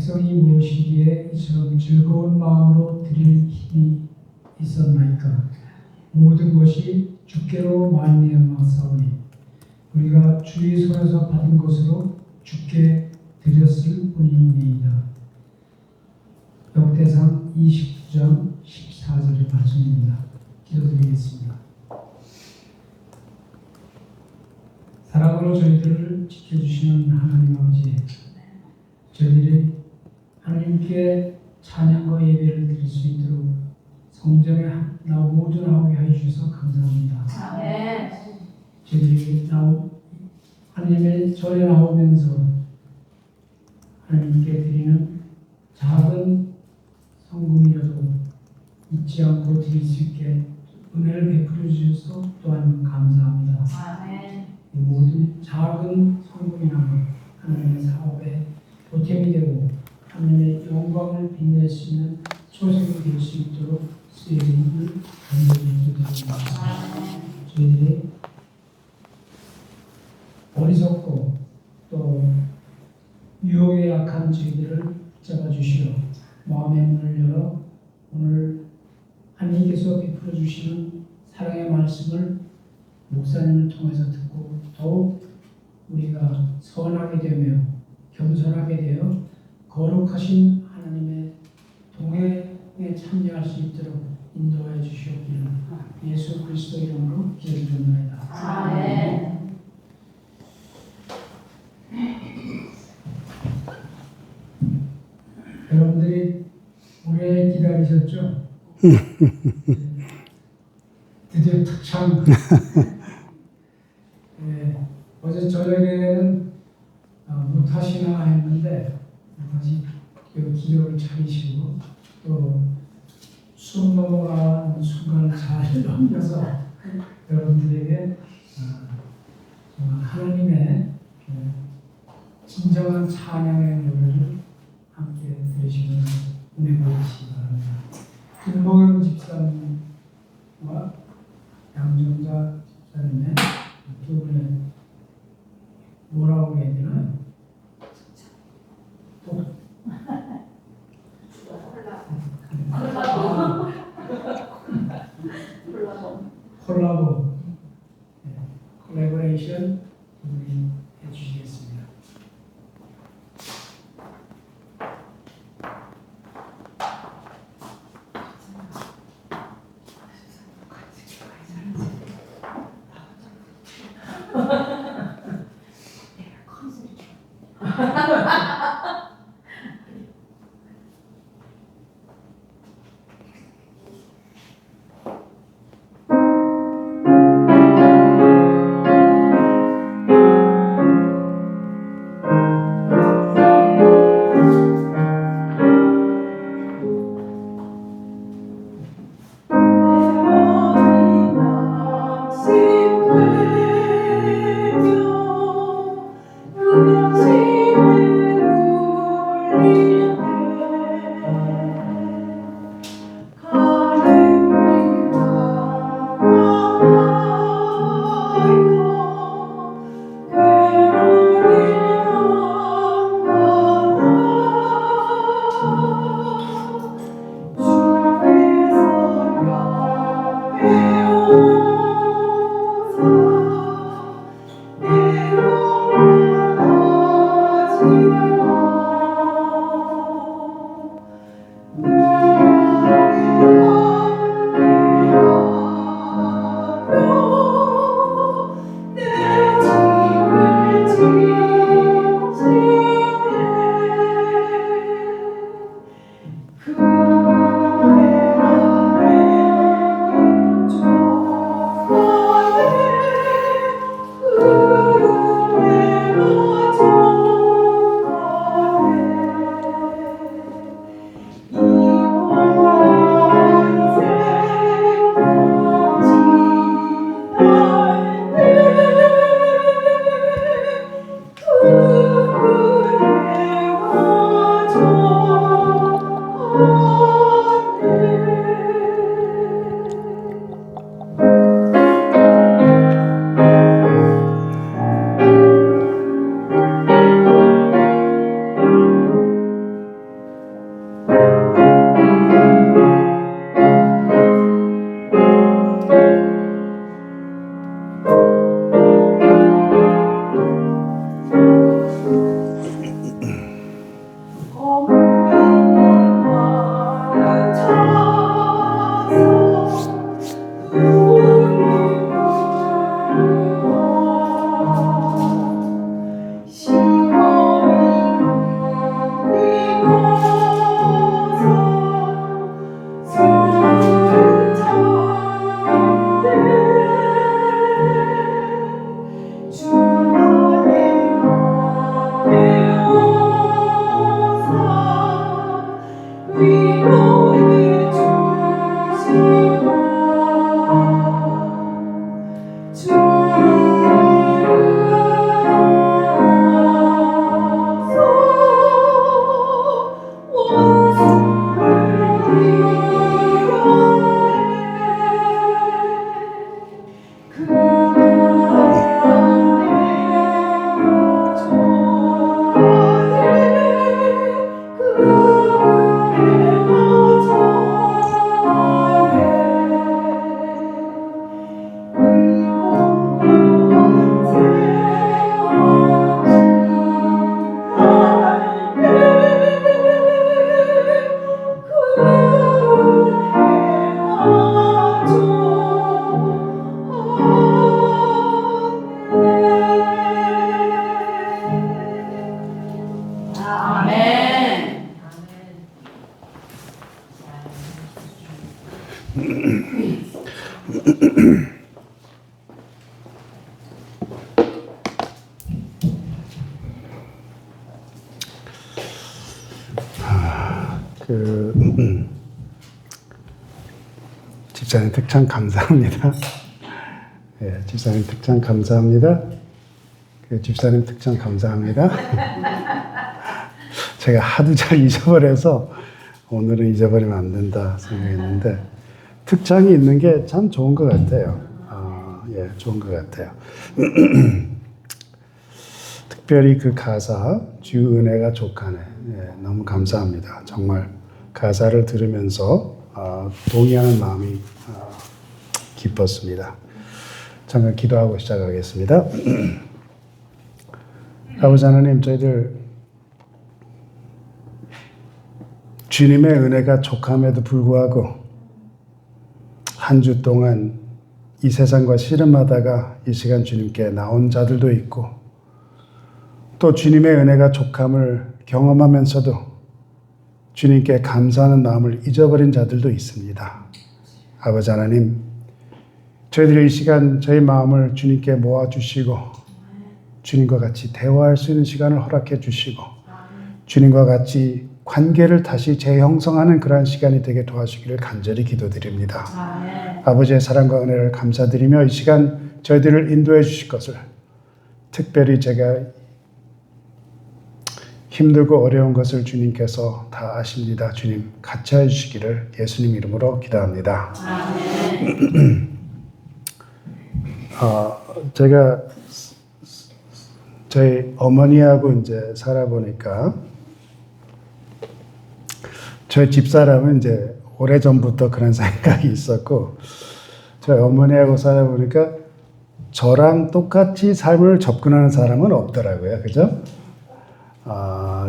백성이 무엇이기에 이처럼 즐거운 마음으로 드릴 힘이 있었나이까. 모든 것이 주께로 말미암았사오니 우리가 주의 손에서 받은 것으로 주께 드렸을 뿐이니이다. 역대상 29장 14절의 말씀입니다. 기도드리겠습니다. 사랑으로 저희들을 지켜주시는 하나님 아버지, 저희들이 하나님께 찬양과 예배를 드릴 수 있도록 성전에 모두 나오게 해주셔서 감사합니다. 아멘. 저희들이 하나님의 절에 나오면서 하나님께 드리는 작은 성금이라도 잊지 않고 드릴 수 있게 은혜를 베풀어 주셔서 또한 감사합니다. 아멘. 이 모든 작은 성금이라도 하나님의 사업에 보탬이 되고 하나님의 영광을 빛낼 수 있는 초석이 될 수 있도록 쓰임을 간절히 기도드립니다. 저희들이 어리석고 또 유혹에 약한 저희들을 잡아주시어 마음의 문을 열어 오늘 하나님께서 베풀어 주시는 사랑의 말씀을 목사님을 통해서 듣고 더욱 우리가 선하게 되며 겸손하게 되어 거룩하신 하나님의 동행에 참여할 수 있도록 인도해 주시옵기를 예수 그리스도 이름으로 기도드립니다. 아멘. 여러분들이 오래 기다리셨죠? 드디어 특참 어제 저녁에는 못하시나 했는데 다시 기억을 차리시고 또 숨 넘어가는 순간을 잘 넘겨서 여러분들에게 하나님의 진정한 찬양의 노래를 함께 들으시면 은혜 받으시기 바랍니다. 김봉영 집사님과 양정자 집사님의 두 분의 뭐라고 해야 되나요? 콜라보 콜라보레이션 해주시겠습니다. 집사님 특찬 감사합니다. 예, 집사님 특찬 감사합니다. 집사님 특찬 감사합니다. 제가 하도 잘 잊어버려서 오늘은 잊어버리면 안 된다 생각했는데 특찬이 있는 게 참 좋은 것 같아요. 예, 좋은 것 같아요. 특별히 그 가사 주 은혜가 족하네. 예, 너무 감사합니다. 정말 가사를 들으면서 동의하는 마음이 기뻤습니다. 잠깐 기도하고 시작하겠습니다. 아버지 하나님, 저희들 주님의 은혜가 족함에도 불구하고 한 주 동안 이 세상과 씨름하다가 이 시간 주님께 나온 자들도 있고 또 주님의 은혜가 족함을 경험하면서도 주님께 감사하는 마음을 잊어버린 자들도 있습니다. 아버지 하나님, 저희들이 이 시간 저희 마음을 주님께 모아주시고 주님과 같이 대화할 수 있는 시간을 허락해 주시고 주님과 같이 관계를 다시 재형성하는 그러한 시간이 되게 도와주기를 간절히 기도드립니다. 아버지의 사랑과 은혜를 감사드리며 이 시간 저희들을 인도해 주실 것을 특별히 제가 힘들고 어려운 것을 주님께서 다 아십니다. 주님 같이 해주시기를 예수님 이름으로 기도합니다. 제가 저희 어머니하고 이제 살아보니까 저희 집사람은 이제 오래전부터 그런 생각이 있었고 저희 어머니하고 살아보니까 저랑 똑같이 삶을 접근하는 사람은 없더라고요. 그죠?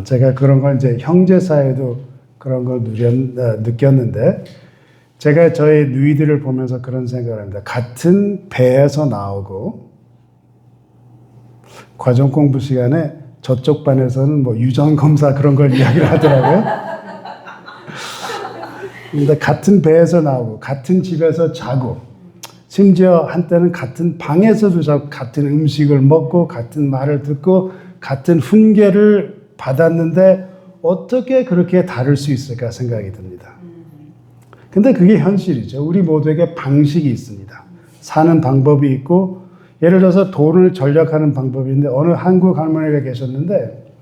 제가 그런 걸 이제 형제 사이에도 그런 걸 느꼈는데 제가 저희 누이들을 보면서 그런 생각을 합니다. 같은 배에서 나오고 과정 공부 시간에 저쪽 반에서는 뭐 유전 검사 그런 걸 이야기를 하더라고요. 근데 같은 배에서 나오고 같은 집에서 자고 심지어 한때는 같은 방에서도 자고 같은 음식을 먹고 같은 말을 듣고 같은 훈계를 받았는데 어떻게 그렇게 다를 수 있을까 생각이 듭니다. 근데 그게 현실이죠. 우리 모두에게 방식이 있습니다. 사는 방법이 있고 예를 들어서 돈을 절약하는 방법이 있는데 어느 한국 할머니가 계셨는데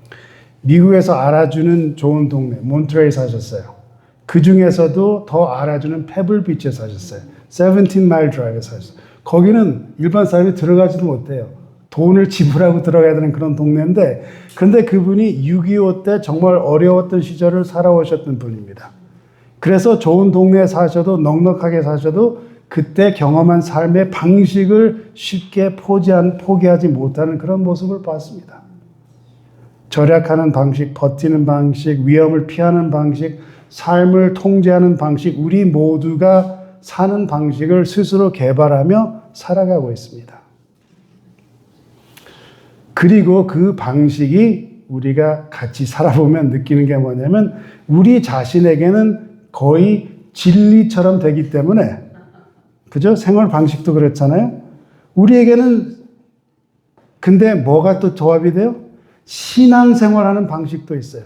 미국에서 알아주는 좋은 동네 몬트레이 사셨어요. 그 중에서도 더 알아주는 페블비치에 사셨어요. 17마일 드라이브에 사셨어요. 거기는 일반 사람이 들어가지도 못해요. 돈을 지불하고 들어가야 되는 그런 동네인데 근데 그분이 6.25 때 정말 어려웠던 시절을 살아오셨던 분입니다. 그래서 좋은 동네에 사셔도 넉넉하게 사셔도 그때 경험한 삶의 방식을 쉽게 포기하지 못하는 그런 모습을 봤습니다. 절약하는 방식, 버티는 방식, 위험을 피하는 방식, 삶을 통제하는 방식, 우리 모두가 사는 방식을 스스로 개발하며 살아가고 있습니다. 그리고 그 방식이 우리가 같이 살아보면 느끼는 게 뭐냐면 우리 자신에게는 거의 진리처럼 되기 때문에, 그죠? 생활 방식도 그렇잖아요. 우리에게는 근데 뭐가 또 조합이 돼요? 신앙생활하는 방식도 있어요.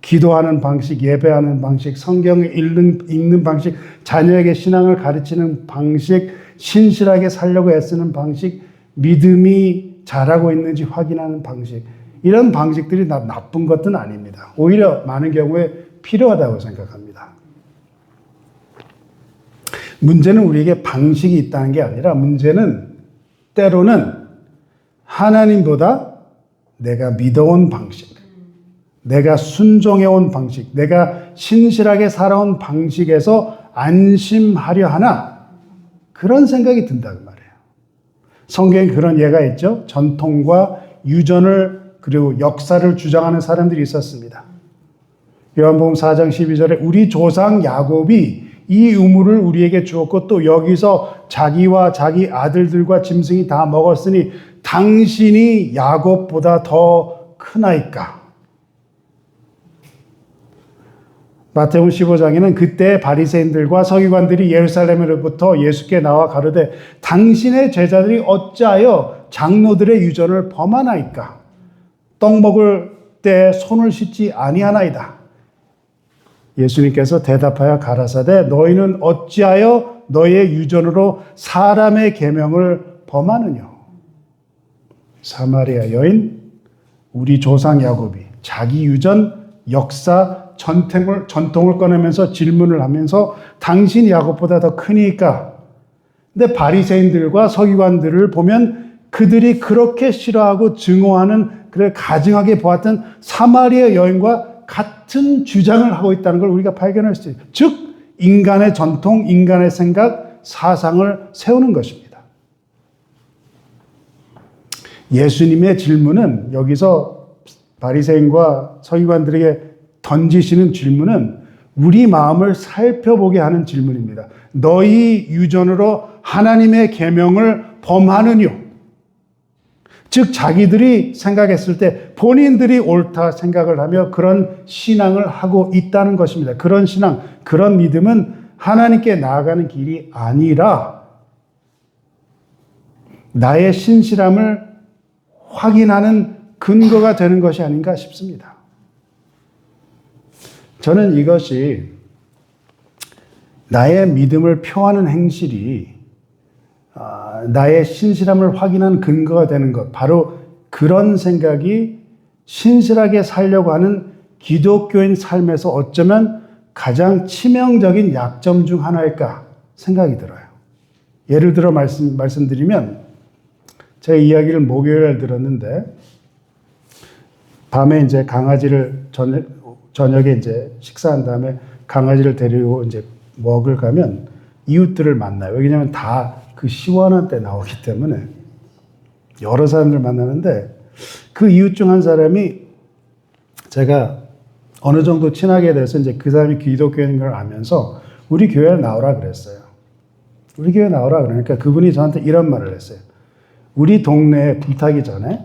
기도하는 방식, 예배하는 방식, 성경을 읽는 방식, 자녀에게 신앙을 가르치는 방식, 신실하게 살려고 애쓰는 방식, 믿음이 잘하고 있는지 확인하는 방식. 이런 방식들이 나쁜 것은 아닙니다. 오히려 많은 경우에 필요하다고 생각합니다. 문제는 우리에게 방식이 있다는 게 아니라 문제는 때로는 하나님보다 내가 믿어온 방식, 내가 순종해온 방식, 내가 신실하게 살아온 방식에서 안심하려 하나 그런 생각이 든다는 말이에요. 성경에 그런 예가 있죠. 전통과 유전을 그리고 역사를 주장하는 사람들이 있었습니다. 요한복음 4장 12절에 우리 조상 야곱이 이 우물을 우리에게 주었고 또 여기서 자기와 자기 아들들과 짐승이 다 먹었으니 당신이 야곱보다 더 크나이까. 마태복음 15장에는 그때 바리새인들과 서기관들이 예루살렘으로부터 예수께 나와 가로되 당신의 제자들이 어찌하여 장로들의 유전을 범하나이까. 떡 먹을 때 손을 씻지 아니하나이다. 예수님께서 대답하여 가라사대 너희는 어찌하여 너희의 유전으로 사람의 계명을 범하느냐. 사마리아 여인, 우리 조상 야곱이 자기 유전, 역사, 전통을 꺼내면서 질문을 하면서 당신이 야곱보다 더 크니까. 근데 바리새인들과 서기관들을 보면 그들이 그렇게 싫어하고 증오하는, 그래 가증하게 보았던 사마리아 여인과 같은 주장을 하고 있다는 걸 우리가 발견할 수 있어요. 즉 인간의 전통, 인간의 생각, 사상을 세우는 것입니다. 예수님의 질문은, 여기서 바리새인과 서기관들에게 던지시는 질문은 우리 마음을 살펴보게 하는 질문입니다. 너희 유전으로 하나님의 계명을 범하느뇨. 즉 자기들이 생각했을 때 본인들이 옳다 생각을 하며 그런 신앙을 하고 있다는 것입니다. 그런 신앙, 그런 믿음은 하나님께 나아가는 길이 아니라 나의 신실함을 확인하는 근거가 되는 것이 아닌가 싶습니다. 저는 이것이 나의 믿음을 표하는 행실이 나의 신실함을 확인하는 근거가 되는 것, 바로 그런 생각이 신실하게 살려고 하는 기독교인 삶에서 어쩌면 가장 치명적인 약점 중 하나일까 생각이 들어요. 예를 들어 말씀드리면 제가 이야기를 목요일에 들었는데 밤에 이제 강아지를 저녁에 이제 식사한 다음에 강아지를 데리고 이제 먹을 가면 이웃들을 만나요. 왜냐하면 다 그 시원한 때 나오기 때문에 여러 사람들 만나는데 그 이웃 중 한 사람이 제가 어느 정도 친하게 돼서 이제 그 사람이 기독교인 걸 알면서 우리 교회에 나오라 그랬어요. 우리 교회에 나오라 그러니까 그분이 저한테 이런 말을 했어요. 우리 동네에 불타기 전에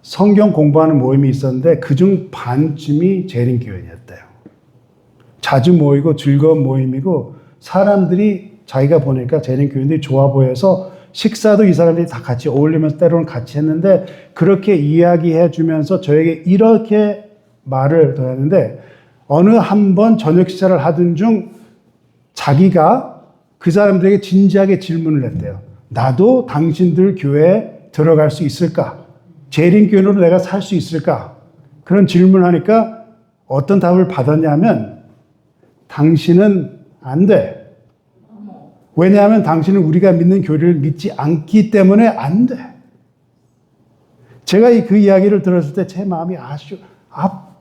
성경 공부하는 모임이 있었는데 그중 반쯤이 재림교인이었대요. 자주 모이고 즐거운 모임이고 사람들이 자기가 보니까 재림교인들이 좋아 보여서 식사도 이 사람들이 다 같이 어울리면서 때로는 같이 했는데 그렇게 이야기해 주면서 저에게 이렇게 말을 더 했는데 어느 한 번 저녁 식사를 하던 중 자기가 그 사람들에게 진지하게 질문을 했대요. 나도 당신들 교회에 들어갈 수 있을까? 재림교인으로 내가 살 수 있을까? 그런 질문을 하니까 어떤 답을 받았냐면 당신은 안 돼. 왜냐하면 당신은 우리가 믿는 교리를 믿지 않기 때문에 안 돼. 제가 그 이야기를 들었을 때 제 마음이 아주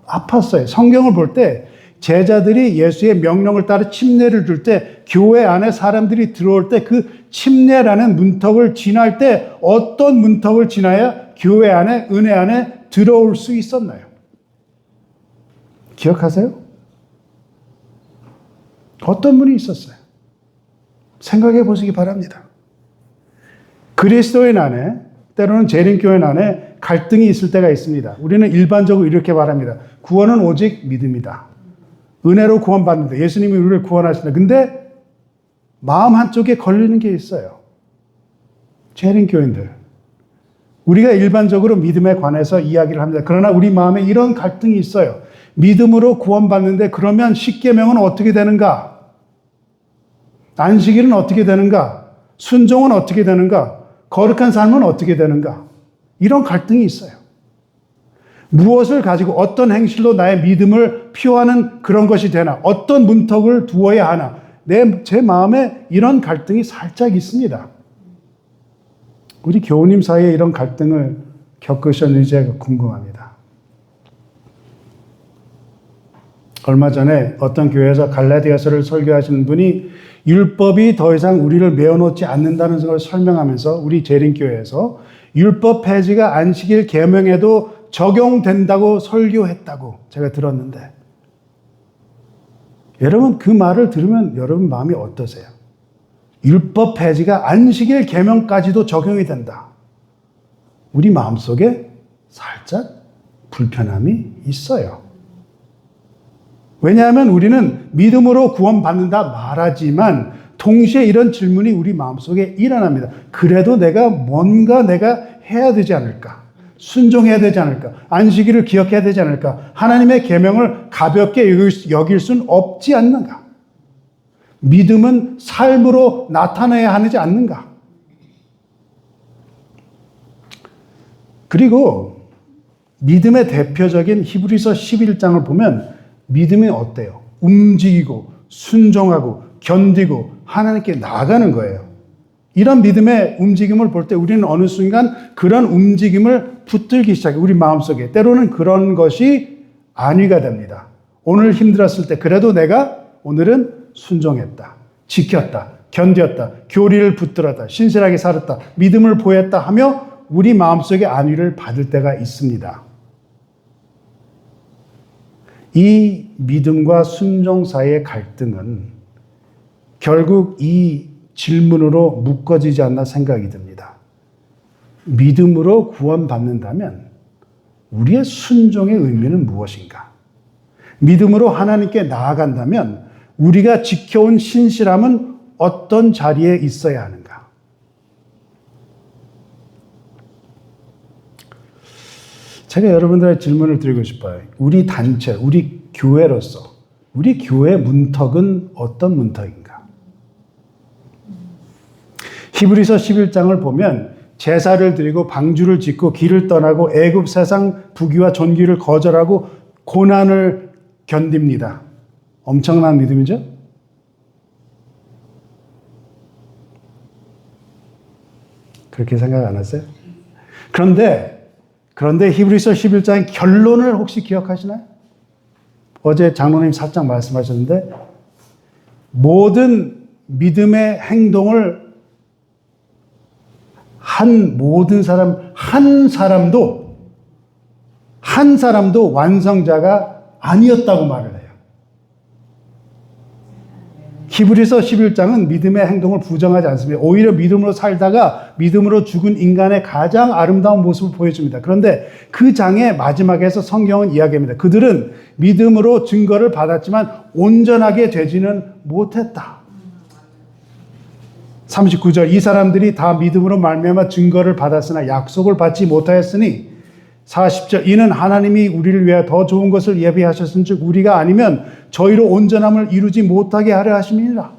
아팠어요. 성경을 볼 때 제자들이 예수의 명령을 따라 침례를 줄 때 교회 안에 사람들이 들어올 때 그 침례라는 문턱을 지날 때 어떤 문턱을 지나야 교회 안에 은혜 안에 들어올 수 있었나요? 기억하세요? 어떤 분이 있었어요? 생각해 보시기 바랍니다. 그리스도인 안에, 때로는 재림교인 안에 갈등이 있을 때가 있습니다. 우리는 일반적으로 이렇게 말합니다. 구원은 오직 믿음이다. 은혜로 구원받는다. 예수님이 우리를 구원하신다. 근데 마음 한쪽에 걸리는 게 있어요. 재림교인들. 우리가 일반적으로 믿음에 관해서 이야기를 합니다. 그러나 우리 마음에 이런 갈등이 있어요. 믿음으로 구원받는데 그러면 십계명은 어떻게 되는가? 안식일은 어떻게 되는가? 순종은 어떻게 되는가? 거룩한 삶은 어떻게 되는가? 이런 갈등이 있어요. 무엇을 가지고 어떤 행실로 나의 믿음을 표하는 그런 것이 되나? 어떤 문턱을 두어야 하나? 제 마음에 이런 갈등이 살짝 있습니다. 우리 교우님 사이에 이런 갈등을 겪으셨는지 궁금합니다. 얼마 전에 어떤 교회에서 갈라디아서를 설교하시는 분이 율법이 더 이상 우리를 메어놓지 않는다는 것을 설명하면서 우리 재림교회에서 율법 폐지가 안식일 계명에도 적용된다고 설교했다고 제가 들었는데, 여러분 그 말을 들으면 여러분 마음이 어떠세요? 율법 폐지가 안식일 계명까지도 적용이 된다. 우리 마음속에 살짝 불편함이 있어요. 왜냐하면 우리는 믿음으로 구원받는다 말하지만 동시에 이런 질문이 우리 마음속에 일어납니다. 그래도 뭔가 내가 해야 되지 않을까? 순종해야 되지 않을까? 안식일을 기억해야 되지 않을까? 하나님의 계명을 가볍게 여길 수는 없지 않는가? 믿음은 삶으로 나타나야 하지 않는가? 그리고 믿음의 대표적인 히브리서 11장을 보면 믿음이 어때요? 움직이고 순종하고 견디고 하나님께 나아가는 거예요. 이런 믿음의 움직임을 볼 때 우리는 어느 순간 그런 움직임을 붙들기 시작해요. 우리 마음속에. 때로는 그런 것이 안위가 됩니다. 오늘 힘들었을 때 그래도 내가 오늘은 순종했다. 지켰다. 견뎠다. 교리를 붙들었다. 신실하게 살았다. 믿음을 보였다 하며 우리 마음속에 안위를 받을 때가 있습니다. 이 믿음과 순종 사이의 갈등은 결국 이 질문으로 묶어지지 않나 생각이 듭니다. 믿음으로 구원받는다면 우리의 순종의 의미는 무엇인가? 믿음으로 하나님께 나아간다면 우리가 지켜온 신실함은 어떤 자리에 있어야 하는가? 제가 여러분들의 질문을 드리고 싶어요. 우리 단체, 우리 교회로서 우리 교회 문턱은 어떤 문턱인가? 히브리서 11장을 보면 제사를 드리고 방주를 짓고 길을 떠나고 애굽 세상 부귀와 존귀를 거절하고 고난을 견딥니다. 엄청난 믿음이죠? 그렇게 생각 안 하세요? 그런데 히브리서 11장의 결론을 혹시 기억하시나요? 어제 장로님 살짝 말씀하셨는데 모든 믿음의 행동을 한 사람도 완성자가 아니었다고 말을 해요. 히브리서 11장은 믿음의 행동을 부정하지 않습니다. 오히려 믿음으로 살다가 믿음으로 죽은 인간의 가장 아름다운 모습을 보여줍니다. 그런데 그 장의 마지막에서 성경은 이야기합니다. 그들은 믿음으로 증거를 받았지만 온전하게 되지는 못했다. 39절 이 사람들이 다 믿음으로 말미암아 증거를 받았으나 약속을 받지 못하였으니 40절 이는 하나님이 우리를 위하여 더 좋은 것을 예비하셨은즉 우리가 아니면 저희로 온전함을 이루지 못하게 하려 하심이니라.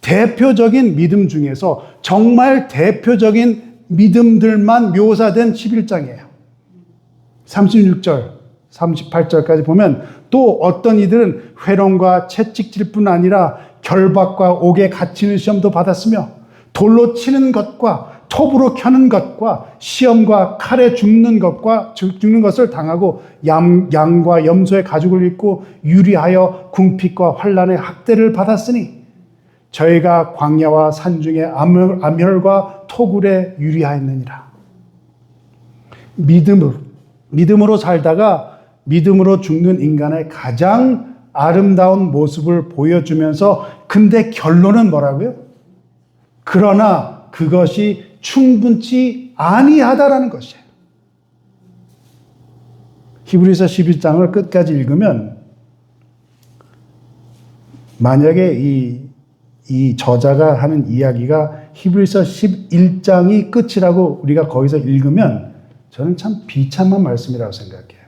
대표적인 믿음 중에서 정말 대표적인 믿음들만 묘사된 11장이에요. 36절 38절까지 보면 또 어떤 이들은 회롱과 채찍질뿐 아니라 결박과 옥에 갇히는 시험도 받았으며 돌로 치는 것과 톱으로 켜는 것과 시험과 칼에 죽는 것을 당하고 양과 염소의 가죽을 입고 유리하여 궁핍과 환난의 학대를 받았으니 저희가 광야와 산중에 암혈과 토굴에 유리하였느니라. 믿음으로 살다가 믿음으로 죽는 인간의 가장 아름다운 모습을 보여주면서 근데 결론은 뭐라고요? 그러나 그것이 충분치 아니하다라는 것이에요. 히브리서 11장을 끝까지 읽으면 만약에 이 저자가 하는 이야기가 히브리서 11장이 끝이라고 우리가 거기서 읽으면 저는 참 비참한 말씀이라고 생각해요.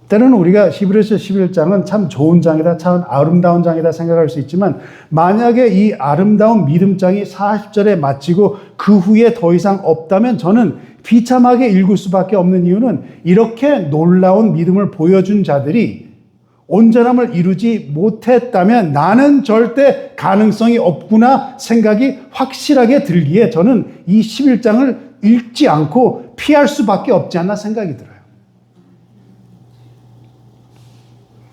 때로는 우리가 히브리서 11장은 참 좋은 장이다, 참 아름다운 장이다 생각할 수 있지만 만약에 이 아름다운 믿음장이 40절에 마치고 그 후에 더 이상 없다면 저는 비참하게 읽을 수밖에 없는 이유는 이렇게 놀라운 믿음을 보여준 자들이 온전함을 이루지 못했다면 나는 절대 가능성이 없구나 생각이 확실하게 들기에 저는 이 11장을 읽지 않고 피할 수밖에 없지 않나 생각이 들어요.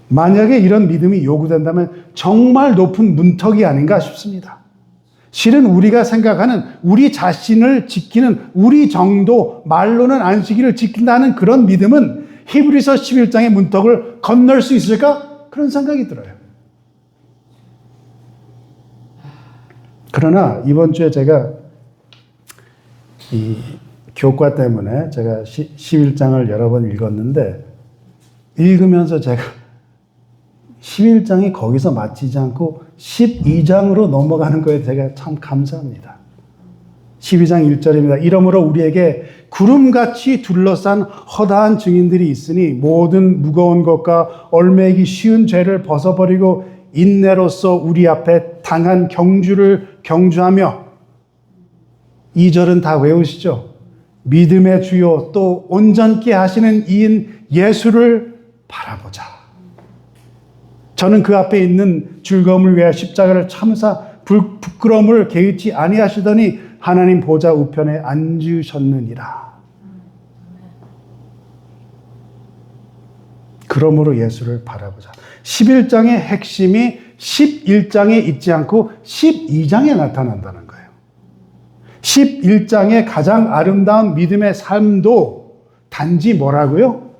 만약에 이런 믿음이 요구된다면 정말 높은 문턱이 아닌가 싶습니다. 실은 우리가 생각하는 우리 자신을 지키는 우리 정도 말로는 안식일을 지킨다는 그런 믿음은 히브리서 11장의 문턱을 건널 수 있을까? 그런 생각이 들어요. 그러나 이번 주에 제가 이 교과 때문에 제가 11장을 여러 번 읽었는데 읽으면서 제가 11장이 거기서 마치지 않고 12장으로 넘어가는 거에 제가 참 감사합니다. 12장 1절입니다. 이러므로 우리에게 구름같이 둘러싼 허다한 증인들이 있으니 모든 무거운 것과 얽매이기 쉬운 죄를 벗어버리고 인내로서 우리 앞에 당한 경주를 경주하며 2절은 다 외우시죠? 믿음의 주요 또 온전케 하시는 이인 예수를 바라보자. 저는 그 앞에 있는 즐거움을 위하여 십자가를 참사 부끄러움을 개의치 아니하시더니 하나님 보좌 우편에 앉으셨느니라. 그러므로 예수를 바라보자. 11장의 핵심이 11장에 있지 않고 12장에 나타난다는 거예요. 11장의 가장 아름다운 믿음의 삶도 단지 뭐라고요?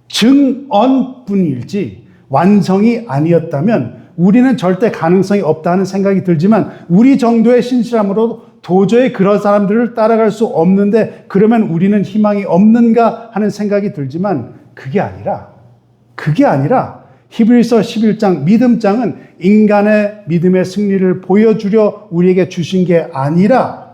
증언뿐일지 완성이 아니었다면 우리는 절대 가능성이 없다는 생각이 들지만 우리 정도의 신실함으로 도저히 그런 사람들을 따라갈 수 없는데 그러면 우리는 희망이 없는가 하는 생각이 들지만 그게 아니라 히브리서 11장 믿음장은 인간의 믿음의 승리를 보여주려 우리에게 주신 게 아니라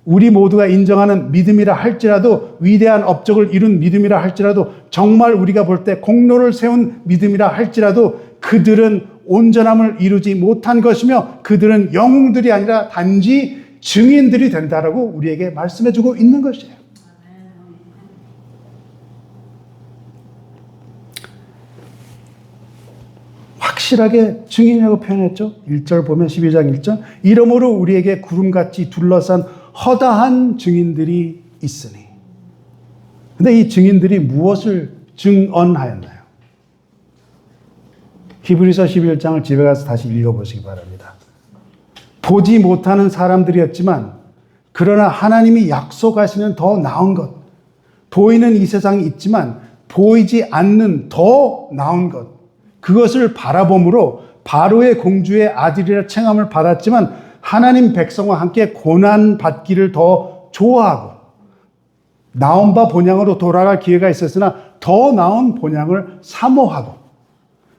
우리 모두가 인정하는 믿음이라 할지라도 위대한 업적을 이룬 믿음이라 할지라도 정말 우리가 볼 때 공로를 세운 믿음이라 할지라도 그들은 온전함을 이루지 못한 것이며 그들은 영웅들이 아니라 단지 증인들이 된다라고 우리에게 말씀해주고 있는 것이에요. 확실하게 증인이라고 표현했죠. 1절 보면 12장 1절 이러므로 우리에게 구름같이 둘러싼 허다한 증인들이 있으니. 근데 이 증인들이 무엇을 증언하였나요? 히브리서 11장을 집에 가서 다시 읽어보시기 바랍니다. 보지 못하는 사람들이었지만 그러나 하나님이 약속하시는 더 나은 것, 보이는 이 세상이 있지만 보이지 않는 더 나은 것, 그것을 바라봄으로 바로의 공주의 아들이라 칭함을 받았지만 하나님 백성과 함께 고난받기를 더 좋아하고 나온 바 본향으로 돌아갈 기회가 있었으나 더 나은 본향을 사모하고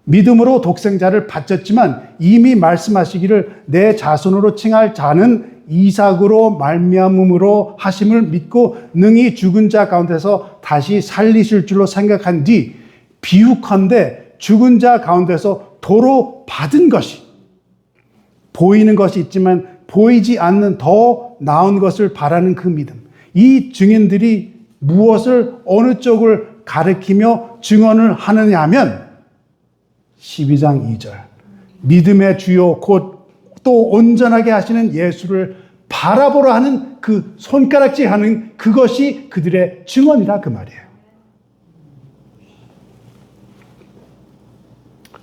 믿음으로 독생자를 바쳤지만 이미 말씀하시기를 내 자손으로 칭할 자는 이삭으로 말미암음으로 하심을 믿고 능히 죽은 자 가운데서 다시 살리실 줄로 생각한 뒤 비유컨대 죽은 자 가운데서 도로 받은 것이 보이는 것이 있지만 보이지 않는 더 나은 것을 바라는 그 믿음. 이 증인들이 무엇을 어느 쪽을 가리키며 증언을 하느냐 하면 12장 2절 믿음의 주요 곧 또 온전하게 하시는 예수를 바라보라 하는 그 손가락질 하는 그것이 그들의 증언이라 그 말이에요.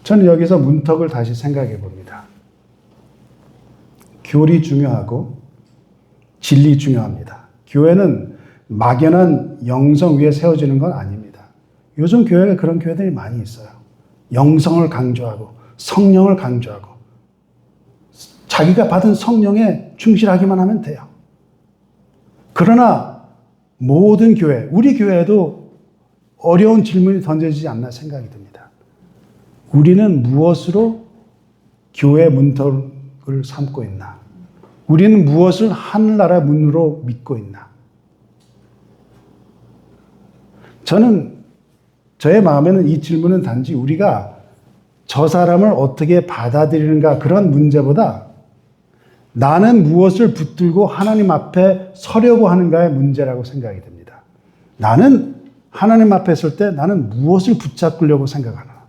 저는 여기서 문턱을 다시 생각해 봅니다. 교리 중요하고 진리 중요합니다. 교회는 막연한 영성 위에 세워지는 건 아닙니다. 요즘 교회에 그런 교회들이 많이 있어요. 영성을 강조하고 성령을 강조하고 자기가 받은 성령에 충실하기만 하면 돼요. 그러나 모든 교회, 우리 교회에도 어려운 질문이 던져지지 않나 생각이 듭니다. 우리는 무엇으로 교회 문턱을 삼고 있나? 우리는 무엇을 하늘나라 문으로 믿고 있나? 저의 마음에는 이 질문은 단지 우리가 저 사람을 어떻게 받아들이는가 그런 문제보다 나는 무엇을 붙들고 하나님 앞에 서려고 하는가의 문제라고 생각이 됩니다. 나는 하나님 앞에 설 때 나는 무엇을 붙잡으려고 생각하나?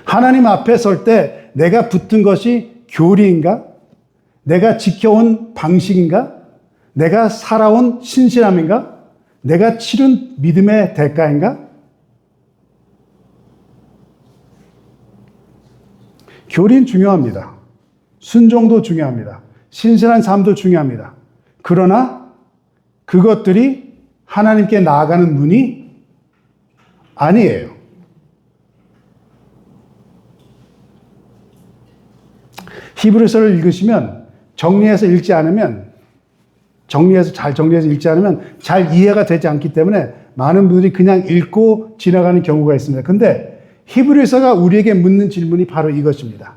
하나님 앞에 설 때 내가 붙든 것이 교리인가? 내가 지켜온 방식인가? 내가 살아온 신실함인가? 내가 치른 믿음의 대가인가? 교리는 중요합니다. 순종도 중요합니다. 신실한 삶도 중요합니다. 그러나 그것들이 하나님께 나아가는 문이 아니에요. 히브리서를 읽으시면 정리해서 읽지 않으면 잘 읽지 않으면 잘 이해가 되지 않기 때문에 많은 분들이 그냥 읽고 지나가는 경우가 있습니다. 근데 히브리서가 우리에게 묻는 질문이 바로 이것입니다.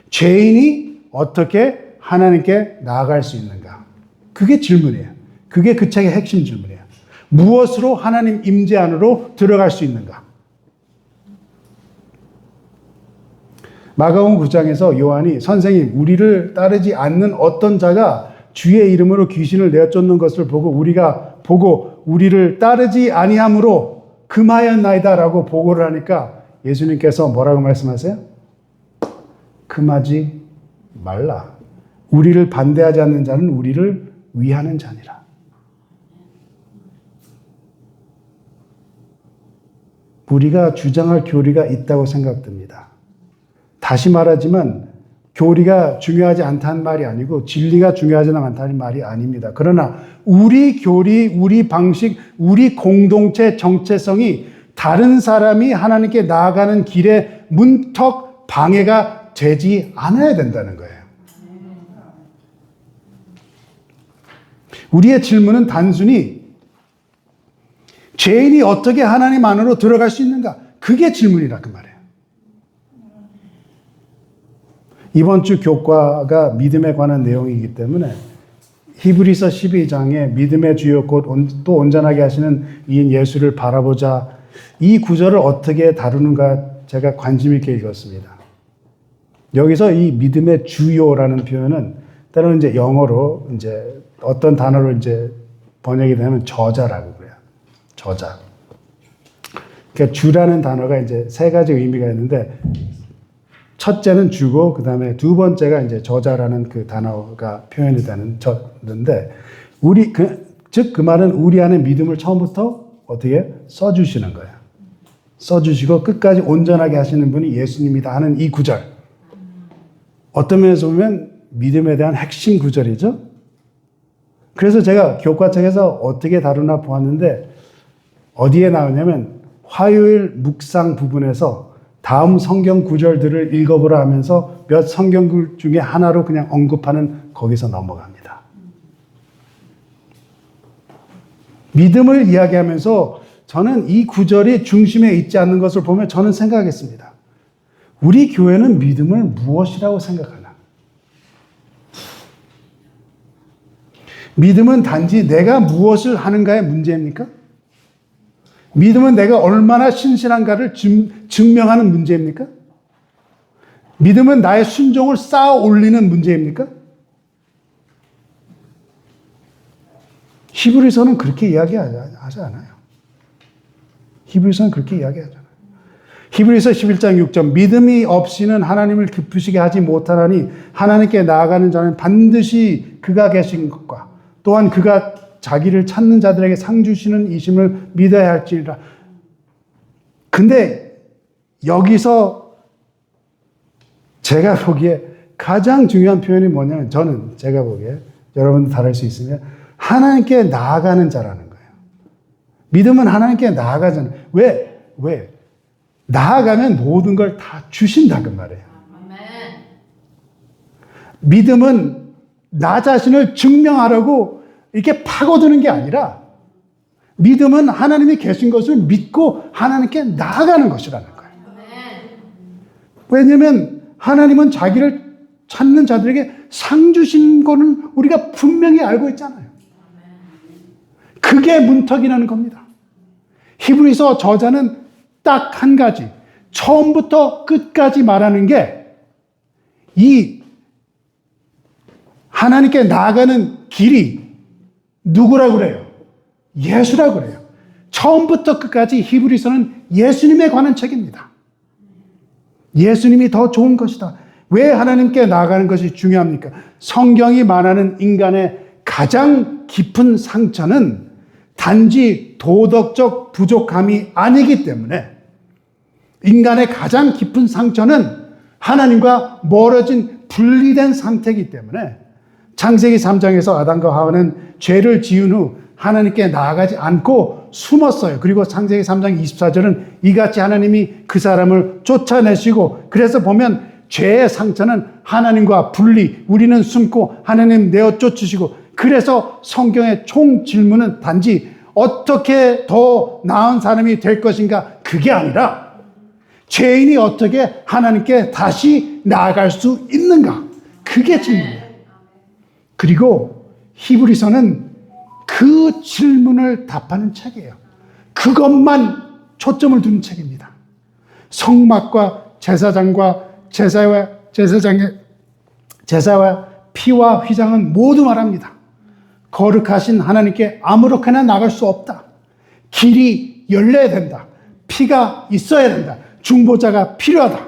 죄인이 어떻게 하나님께 나아갈 수 있는가? 그게 질문이에요. 그게 그 책의 핵심 질문이에요. 무엇으로 하나님 임재 안으로 들어갈 수 있는가? 마가복음 9장에서 요한이 선생님, 우리를 따르지 않는 어떤 자가 주의 이름으로 귀신을 내쫓는 것을 보고 우리를 따르지 아니함으로 금하였나이다라고 보고를 하니까 예수님께서 뭐라고 말씀하세요? 금하지 말라. 우리를 반대하지 않는 자는 우리를 위하는 자니라. 우리가 주장할 교리가 있다고 생각됩니다. 다시 말하지만 교리가 중요하지 않다는 말이 아니고 진리가 중요하지 않다는 말이 아닙니다. 그러나 우리 교리, 우리 방식, 우리 공동체 정체성이 다른 사람이 하나님께 나아가는 길에 문턱 방해가 되지 않아야 된다는 거예요. 우리의 질문은 단순히 죄인이 어떻게 하나님 안으로 들어갈 수 있는가? 그게 질문이라 그 말이에요. 이번 주 교과가 믿음에 관한 내용이기 때문에 히브리서 12장에 믿음의 주요 곧 또 온전하게 하시는 이인 예수를 바라보자, 이 구절을 어떻게 다루는가 제가 관심 있게 읽었습니다. 여기서 이 믿음의 주요라는 표현은 때로는 이제 영어로 이제 어떤 단어로 이제 번역이 되면 저자라고 그래요. 저자. 그러니까 주라는 단어가 이제 세 가지 의미가 있는데 첫째는 주고 그다음에 두 번째가 이제 저자라는 그 단어가 표현이 되는 저인데 즉 그 말은 우리 안에 믿음을 처음부터 어떻게 써주시는 거예요. 써주시고 끝까지 온전하게 하시는 분이 예수님이다 하는 이 구절. 어떤 면에서 보면 믿음에 대한 핵심 구절이죠. 그래서 제가 교과책에서 어떻게 다루나 보았는데 어디에 나오냐면 화요일 묵상 부분에서 다음 성경 구절들을 읽어보라 하면서 몇 성경 중에 하나로 그냥 언급하는 거기서 넘어갑니다. 믿음을 이야기하면서 저는 이 구절이 중심에 있지 않는 것을 보면 저는 생각했습니다. 우리 교회는 믿음을 무엇이라고 생각하나? 믿음은 단지 내가 무엇을 하는가의 문제입니까? 믿음은 내가 얼마나 신실한가를 증명하는 문제입니까? 믿음은 나의 순종을 쌓아 올리는 문제입니까? 히브리서는 그렇게 이야기하지 않아요. 히브리서는 그렇게 이야기하잖아요. 히브리서 11장 6절 믿음이 없이는 하나님을 기쁘시게 하지 못하나니 하나님께 나아가는 자는 반드시 그가 계신 것과 또한 그가 자기를 찾는 자들에게 상 주시는 이심을 믿어야 할지니라. 근데 여기서 제가 보기에 가장 중요한 표현이 뭐냐면 제가 보기에 여러분도 다를 수 있으면 하나님께 나아가는 자라는 거예요. 믿음은 하나님께 나아가잖아요. 왜? 나아가면 모든 걸 다 주신다 그 말이에요. 믿음은 나 자신을 증명하려고 이렇게 파고드는 게 아니라 믿음은 하나님이 계신 것을 믿고 하나님께 나아가는 것이라는 거예요. 왜냐하면 하나님은 자기를 찾는 자들에게 상 주신 거는 우리가 분명히 알고 있잖아요. 그게 문턱이라는 겁니다. 히브리서 저자는 딱 한 가지, 처음부터 끝까지 말하는 게 이 하나님께 나아가는 길이 누구라고 그래요? 예수라고 그래요. 처음부터 끝까지 히브리서는 예수님에 관한 책입니다. 예수님이 더 좋은 것이다. 왜 하나님께 나아가는 것이 중요합니까? 성경이 말하는 인간의 가장 깊은 상처는 단지 도덕적 부족함이 아니기 때문에, 인간의 가장 깊은 상처는 하나님과 멀어진 분리된 상태이기 때문에 창세기 3장에서 아담과 하와는 죄를 지은 후 하나님께 나아가지 않고 숨었어요. 그리고 창세기 3장 24절은 이같이 하나님이 그 사람을 쫓아내시고, 그래서 보면 죄의 상처는 하나님과 분리, 우리는 숨고 하나님 내어 쫓으시고, 그래서 성경의 총 질문은 단지 어떻게 더 나은 사람이 될 것인가, 그게 아니라 죄인이 어떻게 하나님께 다시 나아갈 수 있는가, 그게 질문이에요. 그리고 히브리서는 그 질문을 답하는 책이에요. 그것만 초점을 두는 책입니다. 성막과 제사장과 제사와 피와 휘장은 모두 말합니다. 거룩하신 하나님께 아무렇게나 나갈 수 없다. 길이 열려야 된다. 피가 있어야 된다. 중보자가 필요하다.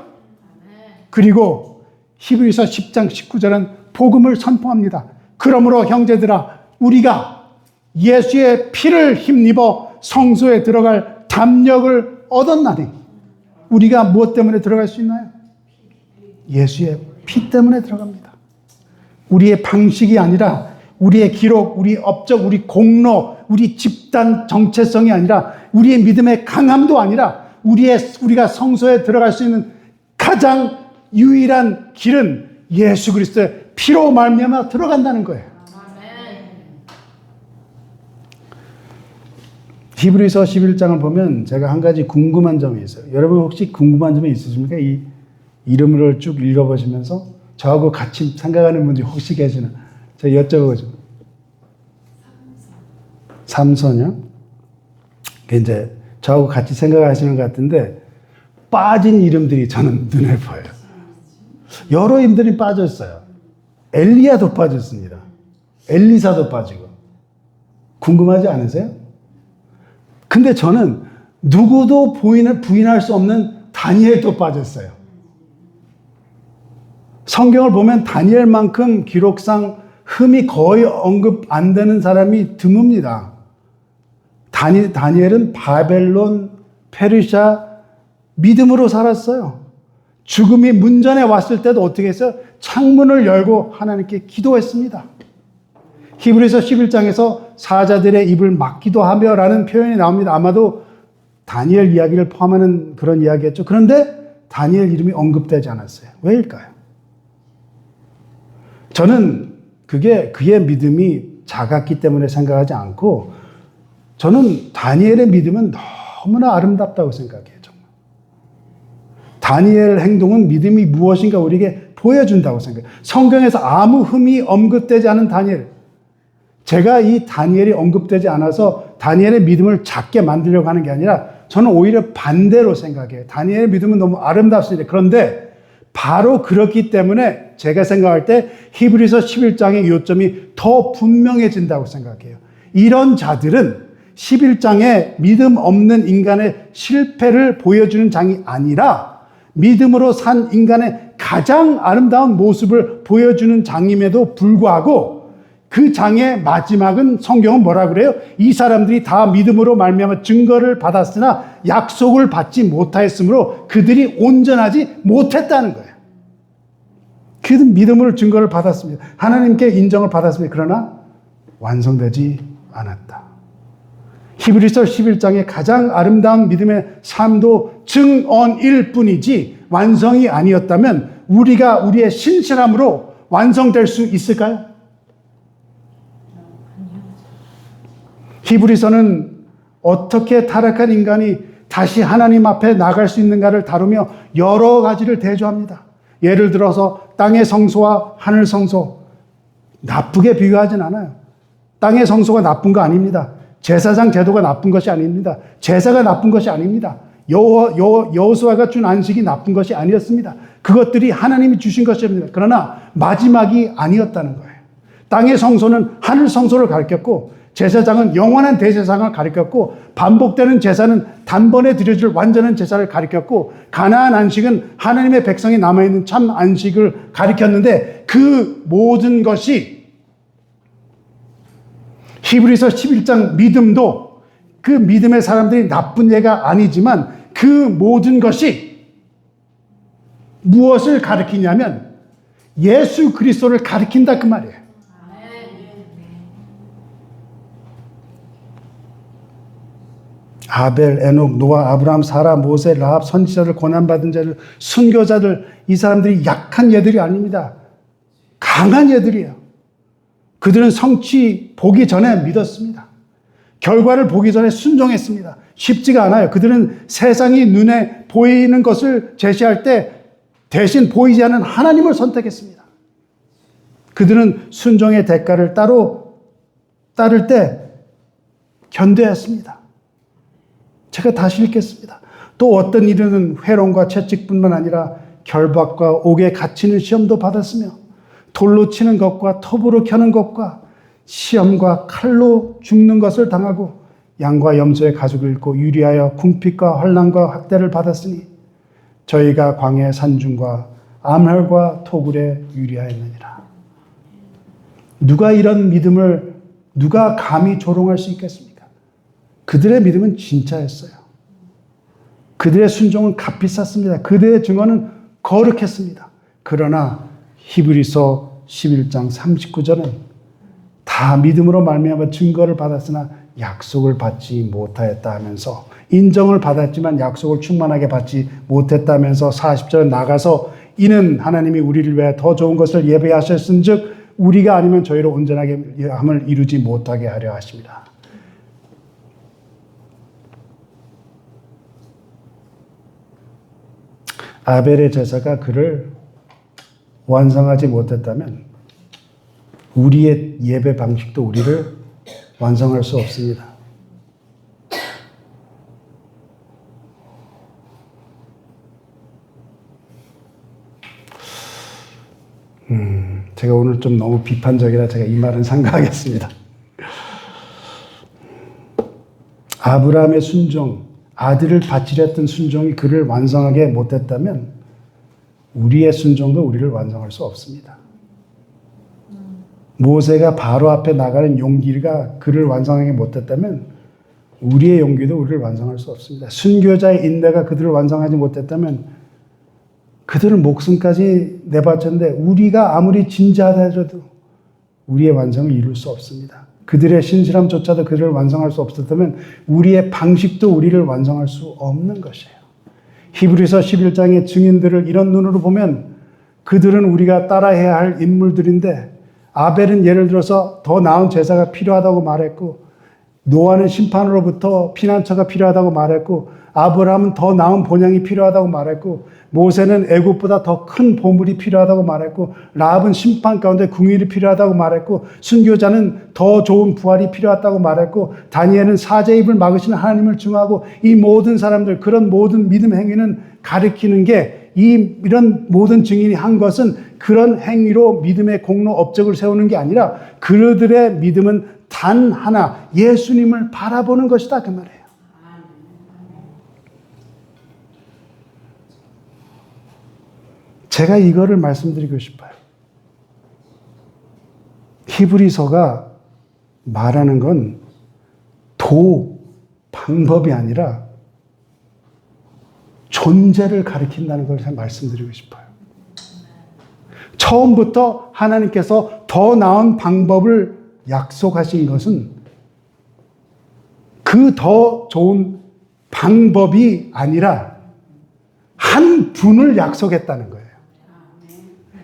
그리고 히브리서 10장 19절은 복음을 선포합니다. 그러므로 형제들아, 우리가 예수의 피를 힘입어 성소에 들어갈 담력을 얻었나니. 우리가 무엇 때문에 들어갈 수 있나요? 예수의 피 때문에 들어갑니다. 우리의 방식이 아니라, 우리의 기록, 우리 업적, 우리 공로, 우리 집단 정체성이 아니라, 우리의 믿음의 강함도 아니라, 우리가 성소에 들어갈 수 있는 가장 유일한 길은 예수 그리스도의 피로 말미암아 들어간다는 거예요. 히브리서 11장을 보면 제가 한 가지 궁금한 점이 있어요. 여러분 혹시 궁금한 점이 있으십니까? 이 이름을 쭉 읽어보시면서 저하고 같이 생각하는 분들이 혹시 계시나? 제가 여쭤보죠. 삼손이요? 이제 저하고 같이 생각하시는 것 같은데 빠진 이름들이 저는 눈에 보여요. 여러 이름들이 빠졌어요. 엘리야도 빠졌습니다. 엘리사도 빠지고. 궁금하지 않으세요? 근데 저는 누구도 부인할 수 없는 다니엘도 빠졌어요. 성경을 보면 다니엘만큼 기록상 흠이 거의 언급 안 되는 사람이 드뭅니다. 다니엘은 바벨론, 페르시아 믿음으로 살았어요. 죽음이 문전에 왔을 때도 어떻게 했어요? 창문을 열고 하나님께 기도했습니다. 히브리서 11장에서 사자들의 입을 막기도 하며 라는 표현이 나옵니다. 아마도 다니엘 이야기를 포함하는 그런 이야기였죠. 그런데 다니엘 이름이 언급되지 않았어요. 왜일까요? 저는 그게 그의 믿음이 작았기 때문에 생각하지 않고, 저는 다니엘의 믿음은 너무나 아름답다고 생각해요. 정말. 다니엘 행동은 믿음이 무엇인가 우리에게 보여준다고 생각해요. 성경에서 아무 흠이 언급되지 않은 다니엘. 제가 이 다니엘이 언급되지 않아서 다니엘의 믿음을 작게 만들려고 하는 게 아니라, 저는 오히려 반대로 생각해요. 다니엘의 믿음은 너무 아름답습니다. 그런데 바로 그렇기 때문에 제가 생각할 때 히브리서 11장의 요점이 더 분명해진다고 생각해요. 이런 자들은 11장에 믿음 없는 인간의 실패를 보여주는 장이 아니라 믿음으로 산 인간의 가장 아름다운 모습을 보여주는 장임에도 불구하고, 그 장의 마지막은 성경은 뭐라 그래요? 이 사람들이 다 믿음으로 말미암아 증거를 받았으나 약속을 받지 못하였으므로 그들이 온전하지 못했다는 거예요. 그들은 믿음으로 증거를 받았습니다. 하나님께 인정을 받았습니다. 그러나 완성되지 않았다. 히브리서 11장의 가장 아름다운 믿음의 삶도 증언일 뿐이지 완성이 아니었다면 우리가 우리의 신실함으로 완성될 수 있을까요? 히브리서는 어떻게 타락한 인간이 다시 하나님 앞에 나갈 수 있는가를 다루며 여러 가지를 대조합니다. 예를 들어서 땅의 성소와 하늘 성소, 나쁘게 비교하진 않아요. 땅의 성소가 나쁜 거 아닙니다. 제사장 제도가 나쁜 것이 아닙니다. 제사가 나쁜 것이 아닙니다. 여호수아가 준 안식이 나쁜 것이 아니었습니다. 그것들이 하나님이 주신 것입니다. 그러나 마지막이 아니었다는 거예요. 땅의 성소는 하늘 성소를 가리켰고 제사장은 영원한 대제사장을 가리켰고 반복되는 제사는 단번에 드려질 완전한 제사를 가리켰고 가나안 안식은 하나님의 백성이 남아있는 참 안식을 가리켰는데 그 모든 것이 히브리서 11장 믿음도 그 믿음의 사람들이 나쁜 예가 아니지만 그 모든 것이 무엇을 가리키냐면 예수 그리스도를 가리킨다 그 말이에요. 아벨, 에녹, 노아, 아브라함, 사라, 모세, 라합, 선지자들, 고난받은 자들, 순교자들, 이 사람들이 약한 예들이 아닙니다. 강한 예들이에요. 그들은 성취 보기 전에 믿었습니다. 결과를 보기 전에 순종했습니다. 쉽지가 않아요. 그들은 세상이 눈에 보이는 것을 제시할 때 대신 보이지 않는 하나님을 선택했습니다. 그들은 순종의 대가를 따를 때 견뎌야 했습니다. 제가 다시 읽겠습니다. 또 어떤 이들은 회롱과 채찍뿐만 아니라 결박과 옥에 갇히는 시험도 받았으며 돌로 치는 것과 톱으로 켜는 것과 시험과 칼로 죽는 것을 당하고 양과 염소의 가죽을 입고 유리하여 궁핍과 환난과 학대를 받았으니 저희가 광야의 산중과 암혈과 토굴에 유리하였느니라. 누가 이런 믿음을 누가 감히 조롱할 수 있겠습니까? 그들의 믿음은 진짜였어요. 그들의 순종은 값비쌌습니다. 그들의 증언은 거룩했습니다. 그러나 히브리서 11장 39절은 다 믿음으로 말미암아 증거를 받았으나 약속을 받지 못하였다 하면서 인정을 받았지만 약속을 충만하게 받지 못했다면서 40절에 나가서 이는 하나님이 우리를 위해 더 좋은 것을 예배하셨은즉 우리가 아니면 저희로 온전하게 함을 이루지 못하게 하려 하십니다. 아벨의 제사가 그를 완성하지 못했다면 우리의 예배 방식도 우리를 완성할 수 없습니다. 제가 오늘 좀 너무 비판적이라 제가 이 말은 삼가하겠습니다. 아브라함의 순종, 아들을 바치려 했던 순종이 그를 완성하게 못했다면 우리의 순종도 우리를 완성할 수 없습니다. 모세가 바로 앞에 나가는 용기가 그를 완성하게 못했다면 우리의 용기도 우리를 완성할 수 없습니다. 순교자의 인내가 그들을 완성하지 못했다면 그들은 목숨까지 내바쳤는데 우리가 아무리 진지하다 해도 우리의 완성을 이룰 수 없습니다. 그들의 신실함조차도 그들을 완성할 수 없었다면 우리의 방식도 우리를 완성할 수 없는 것이에요. 히브리서 11장의 증인들을 이런 눈으로 보면 그들은 우리가 따라해야 할 인물들인데 아벨은 예를 들어서 더 나은 제사가 필요하다고 말했고 노아는 심판으로부터 피난처가 필요하다고 말했고 아브라함은 더 나은 본향이 필요하다고 말했고 모세는 애굽보다 더 큰 보물이 필요하다고 말했고 라합은 심판 가운데 궁일이 필요하다고 말했고 순교자는 더 좋은 부활이 필요하다고 말했고 다니엘은 사자의 입을 막으시는 하나님을 증하고 이 모든 사람들 그런 모든 믿음 행위는 가리키는 게 이런 모든 증인이 한 것은 그런 행위로 믿음의 공로 업적을 세우는 게 아니라 그들의 믿음은 단 하나 예수님을 바라보는 것이다 그 말이에요. 제가 이거를 말씀드리고 싶어요. 히브리서가 말하는 건 방법이 아니라 존재를 가리킨다는 걸 제가 말씀드리고 싶어요. 처음부터 하나님께서 더 나은 방법을 약속하신 것은 그 더 좋은 방법이 아니라 한 분을 약속했다는 거예요.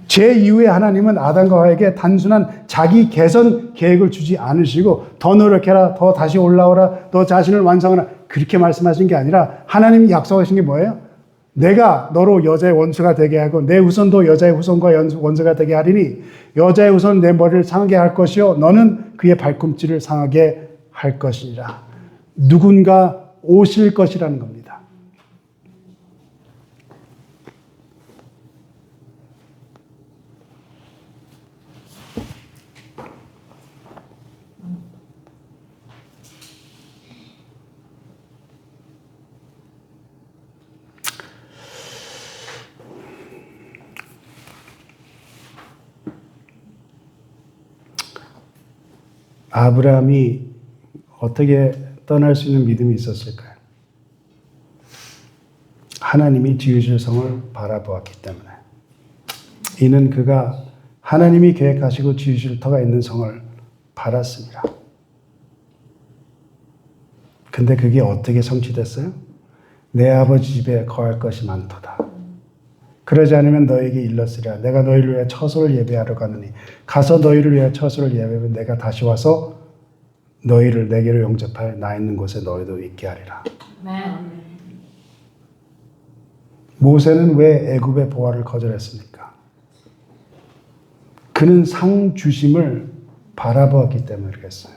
죄 이후에 하나님은 아담과 하와에게 단순한 자기 개선 계획을 주지 않으시고 더 노력해라, 더 다시 올라오라, 너 자신을 완성하라 그렇게 말씀하신 게 아니라 하나님이 약속하신 게 뭐예요? 내가 너로 여자의 원수가 되게 하고 내 후손도 여자의 후손과 원수가 되게 하리니 여자의 후손은 내 머리를 상하게 할 것이요 너는 그의 발꿈치를 상하게 할 것이니라. 누군가 오실 것이라는 겁니다. 아브라함이 어떻게 떠날 수 있는 믿음이 있었을까요? 하나님이 지으실 성을 바라보았기 때문에. 이는 그가 하나님이 계획하시고 지으실 터가 있는 성을 바랐습니다. 근데 그게 어떻게 성취됐어요? 내 아버지 집에 거할 것이 많도다. 그러지 않으면 너에게 일렀으랴. 내가 너희를 위해 처소를 예배하러 가느니 가서 너희를 위해 처소를 예배하면 내가 다시 와서 너희를 내게로 영접하여 나 있는 곳에 너희도 있게 하리라. 모세는 왜 애굽의 보화를 거절했습니까? 그는 상 주심을 바라보았기 때문에 그랬어요.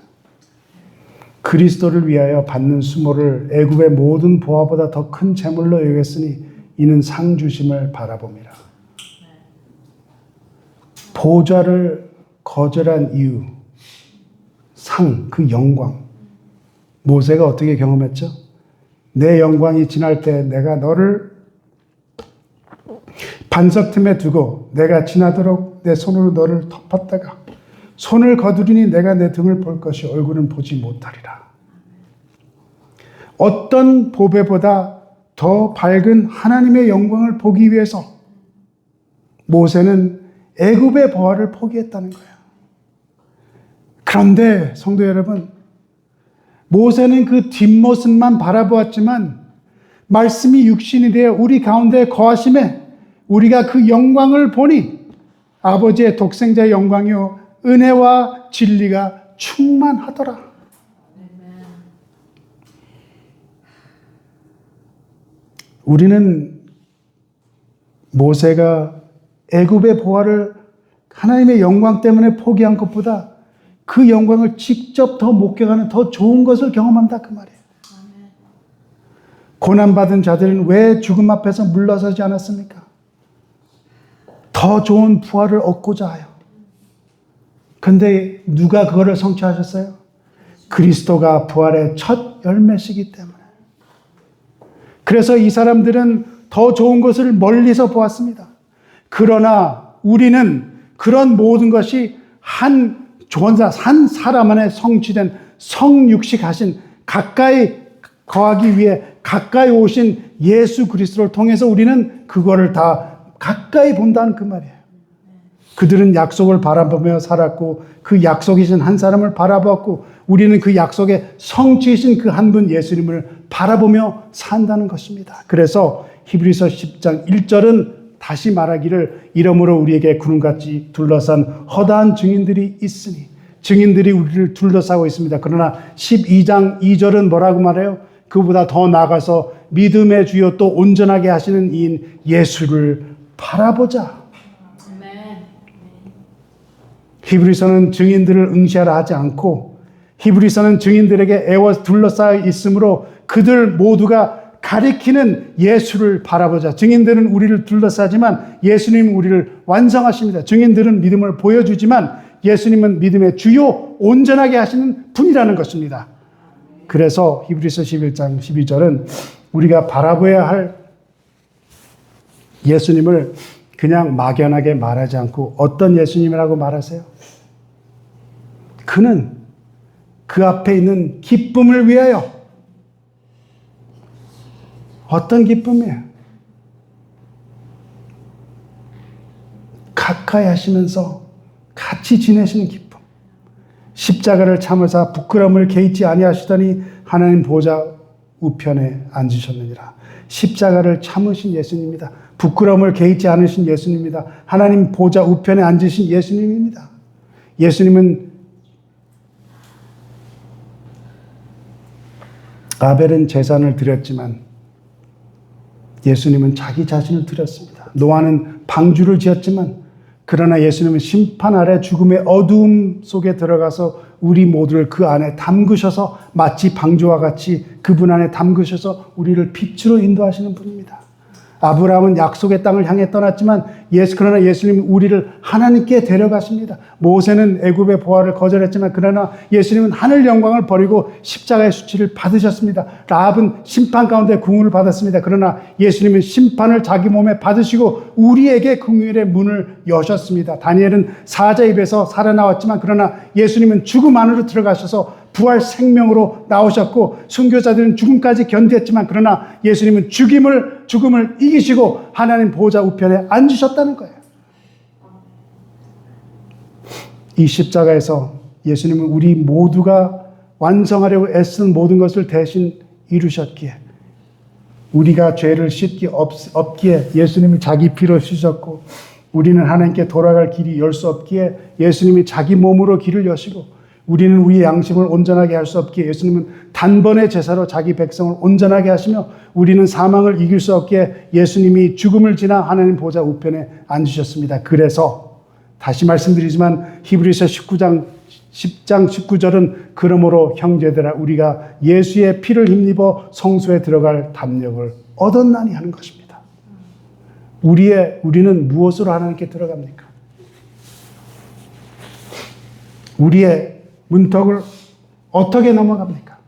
그리스도를 위하여 받는 수모를 애굽의 모든 보화보다 더 큰 재물로 여겼으니 이는 상 주심을 바라봅니다. 보좌를 거절한 이유, 상, 그 영광. 모세가 어떻게 경험했죠? 내 영광이 지날 때 내가 너를 반석 틈에 두고 내가 지나도록 내 손으로 너를 덮었다가 손을 거두리니 내가 내 등을 볼 것이 얼굴은 보지 못하리라. 어떤 보배보다 더 밝은 하나님의 영광을 보기 위해서 모세는 애굽의 보화를 포기했다는 거예요. 그런데 성도 여러분, 모세는 그 뒷모습만 바라보았지만 말씀이 육신이 되어 우리 가운데 거하심에 우리가 그 영광을 보니 아버지의 독생자의 영광이요 은혜와 진리가 충만하더라. 우리는 모세가 애굽의 보화를 하나님의 영광 때문에 포기한 것보다 그 영광을 직접 더 목격하는 더 좋은 것을 경험한다 그 말이에요. 고난받은 자들은 왜 죽음 앞에서 물러서지 않았습니까? 더 좋은 부활을 얻고자 하여. 근데 누가 그거를 성취하셨어요? 그리스도가 부활의 첫 열매시기 때문에. 그래서 이 사람들은 더 좋은 것을 멀리서 보았습니다. 그러나 우리는 그런 모든 것이 한 사람 안에 성취된 성육식하신 가까이 거하기 위해 가까이 오신 예수 그리스도를 통해서 우리는 그거를 다 가까이 본다는 그 말이에요. 그들은 약속을 바라보며 살았고 그 약속이신 한 사람을 바라보았고 우리는 그 약속의 성취이신 그 한 분 예수님을 바라보며 산다는 것입니다. 그래서 히브리서 10장 1절은 다시 말하기를 이러므로 우리에게 구름같이 둘러싼 허다한 증인들이 있으니 증인들이 우리를 둘러싸고 있습니다. 그러나 12장 2절은 뭐라고 말해요? 그보다 더 나아가서 믿음의 주요 또 온전하게 하시는 이인 예수를 바라보자. 히브리서는 증인들을 응시하라 하지 않고 히브리서는 증인들에게 애워 둘러싸여 있으므로 그들 모두가 가리키는 예수를 바라보자. 증인들은 우리를 둘러싸지만 예수님은 우리를 완성하십니다. 증인들은 믿음을 보여주지만 예수님은 믿음의 주요 온전하게 하시는 분이라는 것입니다. 그래서 히브리서 11장 12절은 우리가 바라보아야 할 예수님을 그냥 막연하게 말하지 않고 어떤 예수님이라고 말하세요? 그는 그 앞에 있는 기쁨을 위하여 어떤 기쁨이에요? 가까이 하시면서 같이 지내시는 기쁨. 십자가를 참으사 부끄러움을 개의치 아니하시더니 하나님 보좌 우편에 앉으셨느니라. 십자가를 참으신 예수님입니다. 부끄러움을 개의치 않으신 예수님입니다. 하나님 보좌 우편에 앉으신 예수님입니다. 예수님은 아벨은 제사를 드렸지만 예수님은 자기 자신을 드렸습니다. 노아는 방주를 지었지만 그러나 예수님은 심판 아래 죽음의 어두움 속에 들어가서 우리 모두를 그 안에 담그셔서 마치 방주와 같이 그분 안에 담그셔서 우리를 빛으로 인도하시는 분입니다. 아브라함은 약속의 땅을 향해 떠났지만 그러나 예수님은 우리를 하나님께 데려가십니다. 모세는 애굽의 보화를 거절했지만 그러나 예수님은 하늘 영광을 버리고 십자가의 수치를 받으셨습니다. 라합은 심판 가운데 궁을 받았습니다. 그러나 예수님은 심판을 자기 몸에 받으시고 우리에게 긍휼의 문을 여셨습니다. 다니엘은 사자 입에서 살아나왔지만 그러나 예수님은 죽음 안으로 들어가셔서 부활 생명으로 나오셨고 순교자들은 죽음까지 견디했지만 그러나 예수님은 죽음을 이기시고 하나님 보좌 우편에 앉으셨다는 거예요. 이 십자가에서 예수님은 우리 모두가 완성하려고 애쓰는 모든 것을 대신 이루셨기에 우리가 죄를 씻기 없기에 예수님이 자기 피로 씻으셨고 우리는 하나님께 돌아갈 길이 열 수 없기에 예수님이 자기 몸으로 길을 여시고 우리는 우리의 양심을 온전하게 할 수 없기에 예수님은 단번의 제사로 자기 백성을 온전하게 하시며 우리는 사망을 이길 수 없기에 예수님이 죽음을 지나 하나님 보좌 우편에 앉으셨습니다. 그래서 다시 말씀드리지만 히브리서 10장 19절은 그러므로 형제들아 우리가 예수의 피를 힘입어 성소에 들어갈 담력을 얻었나니 하는 것입니다. 우리는 무엇으로 하나님께 들어갑니까? 우리의 문턱을 어떻게 넘어갑니까?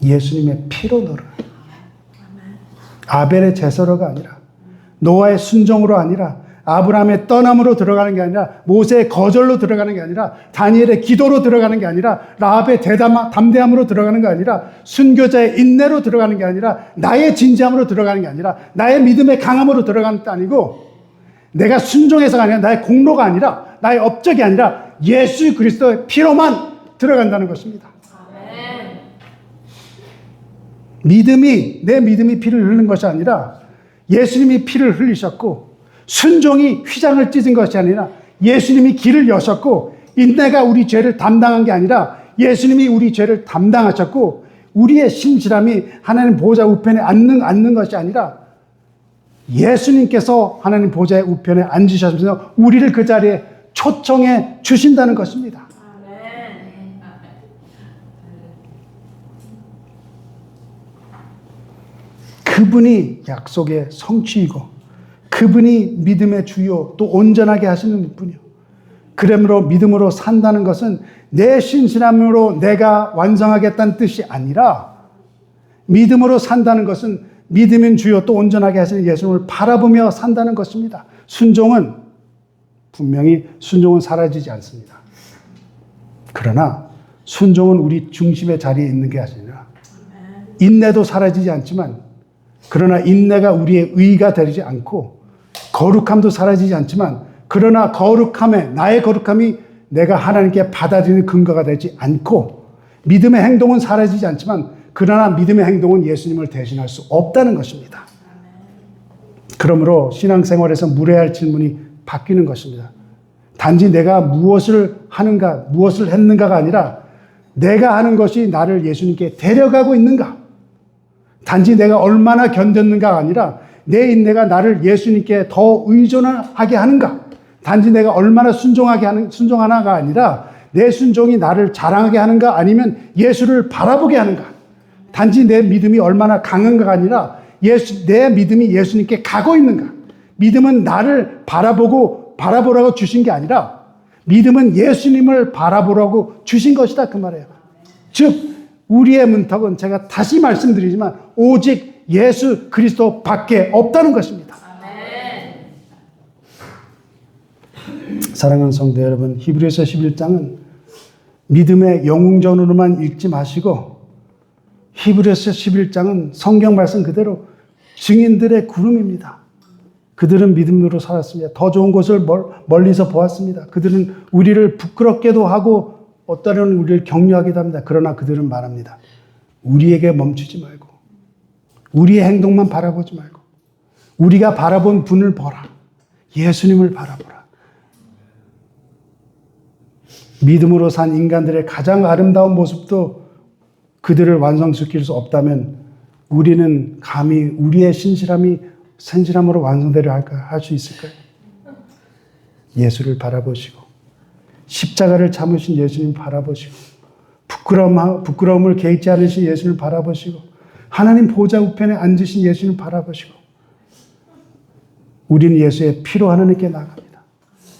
예수님의 피로 들어가요. 아벨의 제사로가 아니라 노아의 순종으로 아니라 아브라함의 떠남으로 들어가는 게 아니라 모세의 거절로 들어가는 게 아니라 다니엘의 기도로 들어가는 게 아니라 라합의 담대함으로 들어가는 게 아니라 순교자의 인내로 들어가는 게 아니라 나의 진지함으로 들어가는 게 아니라 나의 믿음의 강함으로 들어가는 게 아니고 내가 순종해서가 아니라 나의 공로가 아니라 나의 업적이 아니라 예수 그리스도의 피로만 들어간다는 것입니다. 내 믿음이 피를 흘린 것이 아니라 예수님이 피를 흘리셨고 순종이 휘장을 찢은 것이 아니라 예수님이 길을 여셨고 인내가 우리 죄를 담당한 게 아니라 예수님이 우리 죄를 담당하셨고 우리의 신실함이 하나님 보좌 우편에 앉는 것이 아니라 예수님께서 하나님 보좌의 우편에 앉으셔서 우리를 그 자리에 초청해 주신다는 것입니다. 그분이 약속의 성취이고 그분이 믿음의 주요 또 온전하게 하시는 분이요. 그러므로 믿음으로 산다는 것은 내 신실함으로 내가 완성하겠다는 뜻이 아니라 믿음으로 산다는 것은 믿음인 주요 또 온전하게 하시는 예수님을 바라보며 산다는 것입니다. 분명히 순종은 사라지지 않습니다. 그러나 순종은 우리 중심의 자리에 있는 게 아니라 인내도 사라지지 않지만 그러나 인내가 우리의 의가 되지 않고 거룩함도 사라지지 않지만 그러나 나의 거룩함이 내가 하나님께 받아들이는 근거가 되지 않고 믿음의 행동은 사라지지 않지만 그러나 믿음의 행동은 예수님을 대신할 수 없다는 것입니다. 그러므로 신앙생활에서 물어야 할 질문이 바뀌는 것입니다. 단지 내가 무엇을 하는가, 무엇을 했는가가 아니라 내가 하는 것이 나를 예수님께 데려가고 있는가? 단지 내가 얼마나 견뎠는가가 아니라 내 인내가 나를 예수님께 더 의존하게 하는가? 단지 내가 얼마나 순종하나가 아니라 내 순종이 나를 자랑하게 하는가? 아니면 예수를 바라보게 하는가? 단지 내 믿음이 얼마나 강한가가 아니라 내 믿음이 예수님께 가고 있는가? 믿음은 나를 바라보라고 주신 게 아니라 믿음은 예수님을 바라보라고 주신 것이다 그 말이에요. 즉 우리의 문턱은 제가 다시 말씀드리지만 오직 예수 그리스도 밖에 없다는 것입니다. 사랑하는 성도 여러분, 히브리서 11장은 믿음의 영웅전으로만 읽지 마시고 히브리서 11장은 성경 말씀 그대로 증인들의 구름입니다. 그들은 믿음으로 살았습니다. 더 좋은 곳을 멀리서 보았습니다. 그들은 우리를 부끄럽게도 하고 어떠려는 우리를 격려하기도 합니다. 그러나 그들은 말합니다. 우리에게 멈추지 말고 우리의 행동만 바라보지 말고 우리가 바라본 분을 보라. 예수님을 바라보라. 믿음으로 산 인간들의 가장 아름다운 모습도 그들을 완성시킬 수 없다면 우리는 감히 우리의 신실함으로 완성되려 할 수 있을까요? 예수를 바라보시고 십자가를 참으신 예수님 바라보시고 부끄러움을 개의치 않으신 예수님을 바라보시고 하나님 보좌 우편에 앉으신 예수님을 바라보시고 우리는 예수의 피로 하나님께 나갑니다.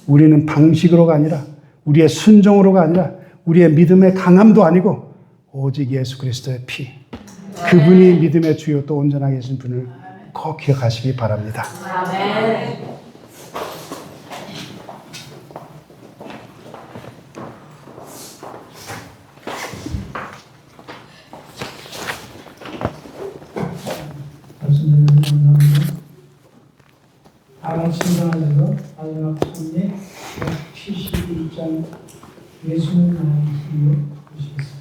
우리는 방식으로가 아니라 우리의 순종으로가 아니라 우리의 믿음의 강함도 아니고 오직 예수 그리스도의 피 그분이 믿음의 주요 또 온전하게 계신 분을 꼭 기억하시기 바랍니다. 아멘. 말씀드리는 감사합니다. 다음 신방에서 마지막 순위 71장 예수는 나의 힘으로 보시겠습니다.